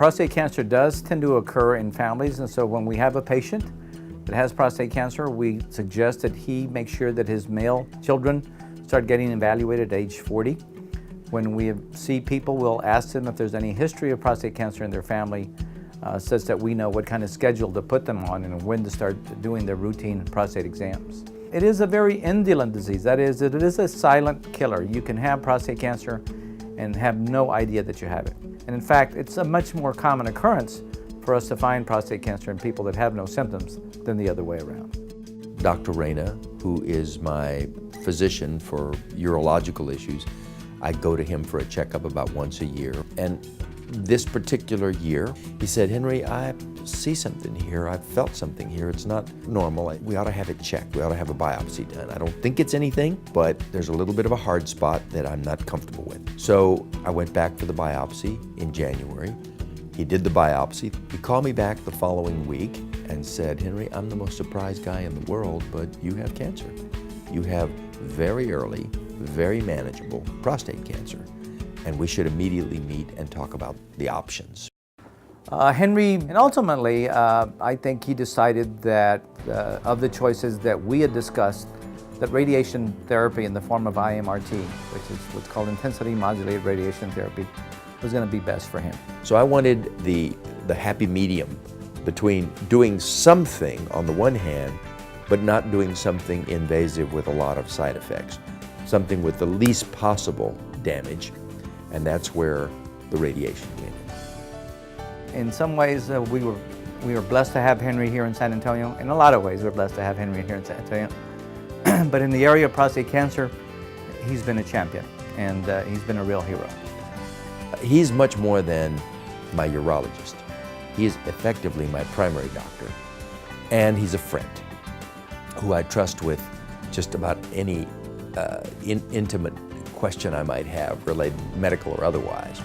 Prostate cancer does tend to occur in families, and so when we have a patient that has prostate cancer, we suggest that he make sure that his male children start getting evaluated at age 40. When we see people, we'll ask them if there's any history of prostate cancer in their family, such that we know what kind of schedule to put them on and when to start doing their routine prostate exams. It is a very indolent disease. That is, it is a silent killer. You can have prostate cancer and have no idea that you have it. And in fact, it's a much more common occurrence for us to find prostate cancer in people that have no symptoms than the other way around. Dr. Reyna, who is my physician for urological issues, I go to him for a checkup about once a year. And this particular year, he said, "Henry, I see something here. I felt something here. It's not normal. We ought to have it checked. We ought to have a biopsy done. I don't think it's anything, but there's a little bit of a hard spot that I'm not comfortable with." So I went back for the biopsy in January. He did the biopsy. He called me back the following week and said, "Henry, I'm the most surprised guy in the world, but you have cancer. You have very early, very manageable prostate cancer, and we should immediately meet and talk about the options." Henry, and ultimately, I think he decided that of the choices that we had discussed, that radiation therapy in the form of IMRT, which is what's called intensity modulated radiation therapy, was going to be best for him. So I wanted the happy medium between doing something on the one hand, but not doing something invasive with a lot of side effects, something with the least possible damage, and that's where the radiation came in. In some ways, we were blessed to have Henry here in San Antonio. In a lot of ways, we're blessed to have Henry here in San Antonio. But in the area of prostate cancer, he's been a champion, and he's been a real hero. He's much more than my urologist. He is effectively my primary doctor, and he's a friend who I trust with just about any intimate question I might have, related medical or otherwise.